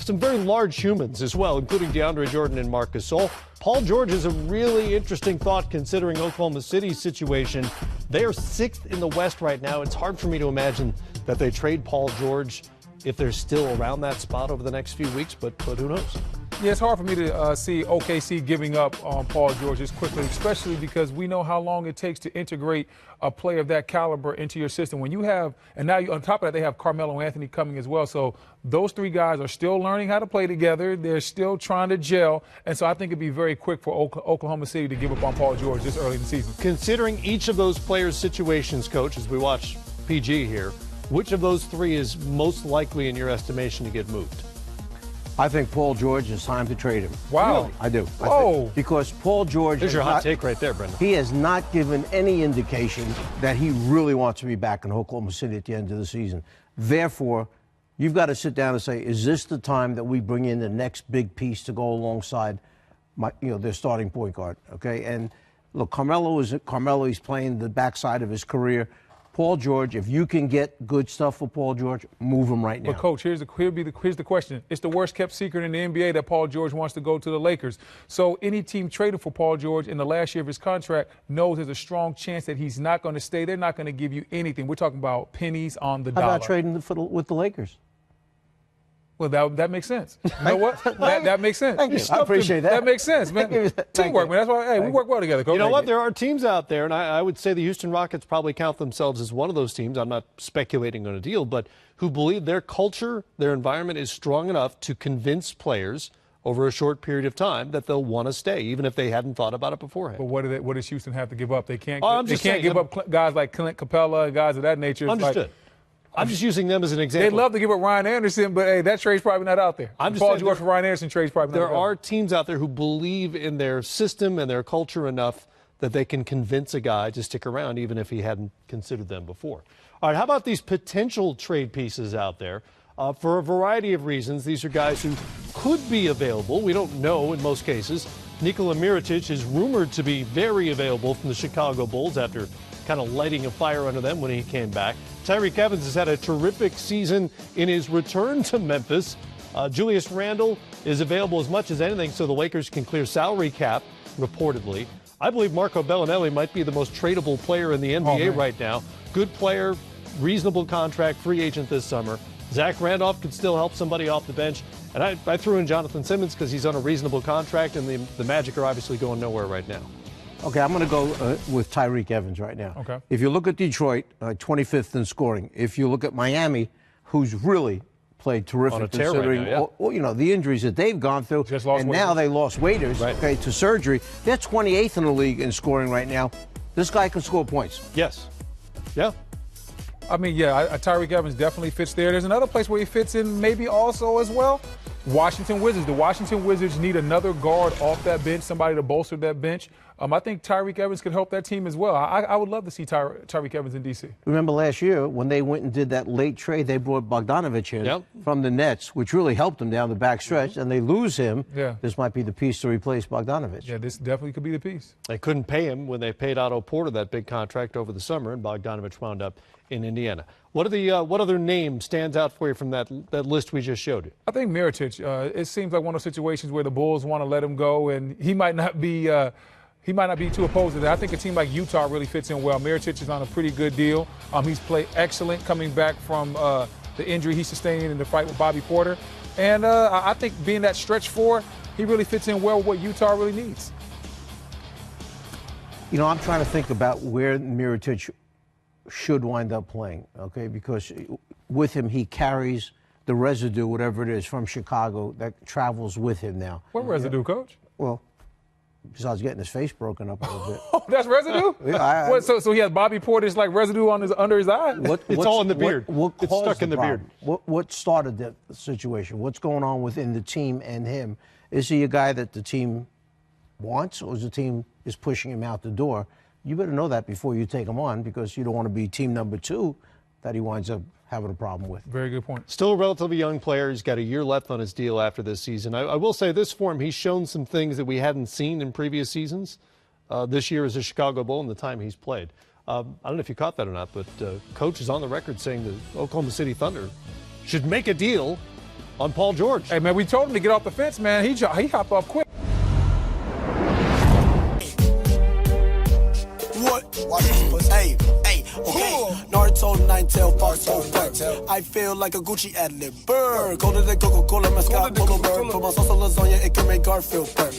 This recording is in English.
some very large humans as well, including DeAndre Jordan and Marc Gasol. Paul George is a really interesting thought considering Oklahoma City's situation. They are 6th in the West right now. It's hard for me to imagine that they trade Paul George if they're still around that spot over the next few weeks, but who knows? Yeah, it's hard for me to see OKC giving up on Paul George as quickly, especially because we know how long it takes to integrate a player of that caliber into your system. When you have, and now on top of that, they have Carmelo Anthony coming as well. So those three guys are still learning how to play together. They're still trying to gel. And so I think it'd be very quick for Oklahoma City to give up on Paul George this early in the season. Considering each of those players' situations, Coach, as we watch PG here, which of those three is most likely in your estimation to get moved? I think Paul George, is time to trade him. Wow. Really, I do. Oh. Because Paul George. There's your hot take right there, Brendan. He has not given any indication that he really wants to be back in Oklahoma City at the end of the season. Therefore, you've got to sit down and say, is this the time that we bring in the next big piece to go alongside their starting point guard? Okay. And look, Carmelo. He's playing the backside of his career. Paul George, if you can get good stuff for Paul George, move him right now. But, Coach, here's the question. It's the worst-kept secret in the NBA that Paul George wants to go to the Lakers. So any team traded for Paul George in the last year of his contract knows there's a strong chance that he's not going to stay. They're not going to give you anything. We're talking about pennies on the dollar. How about trading with the Lakers? Well, that makes sense. You know what? that makes sense. Thank you. I appreciate that. That makes sense, man. Teamwork, man. That's why, we work well together, Coach. You know what? There are teams out there, and I would say the Houston Rockets probably count themselves as one of those teams. I'm not speculating on a deal, but who believe their culture, their environment is strong enough to convince players over a short period of time that they'll want to stay, even if they hadn't thought about it beforehand. But what does Houston have to give up? They can't. Give up guys like Clint Capella and guys of that nature. Understood. I'm just using them as an example. They'd love to give up Ryan Anderson, but, hey, that trade's probably not out there. Paul George for Ryan Anderson trade's probably not out there. There are teams out there who believe in their system and their culture enough that they can convince a guy to stick around even if he hadn't considered them before. All right, how about these potential trade pieces out there? For a variety of reasons, these are guys who could be available. We don't know in most cases. Nikola Mirotic is rumored to be very available from the Chicago Bulls after kind of lighting a fire under them when he came back. Tyreke Evans has had a terrific season in his return to Memphis. Julius Randle is available as much as anything so the Lakers can clear salary cap, reportedly. I believe Marco Bellinelli might be the most tradable player in the NBA right now. Good player, reasonable contract, free agent this summer. Zach Randolph could still help somebody off the bench. And I threw in Jonathan Simmons because he's on a reasonable contract, and the Magic are obviously going nowhere right now. Okay, I'm going to go with Tyreke Evans right now. Okay. If you look at Detroit, 25th in scoring. If you look at Miami, who's really played terrific considering the injuries that they've gone through, and now they lost Waiters to surgery. They're 28th in the league in scoring right now. This guy can score points. Yes. Yeah. I mean, Tyreke Evans definitely fits there. There's another place where he fits in maybe also as well. Washington Wizards. The Washington Wizards need another guard off that bench, somebody to bolster that bench. I think Tyreke Evans could help that team as well. I would love to see Tyreke Evans in D.C. Remember last year when they went and did that late trade, they brought Bogdanovich in from the Nets, which really helped them down the backstretch, and they lose him. Yeah. This might be the piece to replace Bogdanovich. Yeah, this definitely could be the piece. They couldn't pay him when they paid Otto Porter that big contract over the summer, and Bogdanovich wound up in Indiana. What other name stands out for you from that list we just showed you? I think Mirotic. It seems like one of those situations where the Bulls want to let him go, and he might not be too opposed to that. I think a team like Utah really fits in well. Mirotic is on a pretty good deal. He's played excellent coming back from the injury he sustained in the fight with Bobby Porter. And I think being that stretch four, he really fits in well with what Utah really needs. You know, I'm trying to think about where Mirotic should wind up playing, okay? Because with him, he carries the residue, whatever it is, from Chicago that travels with him now. What residue, Coach? Well, besides getting his face broken up a little bit. Oh, that's residue? Yeah, so he has Bobby Porter's like residue under his eye? It's all in the beard. It's stuck in the beard. What started the situation? What's going on within the team and him? Is he a guy that the team wants, or is the team is pushing him out the door? You better know that before you take him on, because you don't want to be team number 2 that he winds up having a problem with. Very good point. Still a relatively young player. He's got a year left on his deal after this season. I will say this for him, he's shown some things that we hadn't seen in previous seasons this year as a Chicago Bull in the time he's played. I don't know if you caught that or not, but Coach is on the record saying the Oklahoma City Thunder should make a deal on Paul George. Hey, man, we told him to get off the fence, man. He hopped off quick. Hey, okay. Naruto, Nine-Tail, Fox, I feel like a Gucci ad-lib. Burr, go to the Coca-Cola, mascot, polo bird. Put my sauce on lasagna, it can make Garfield burr.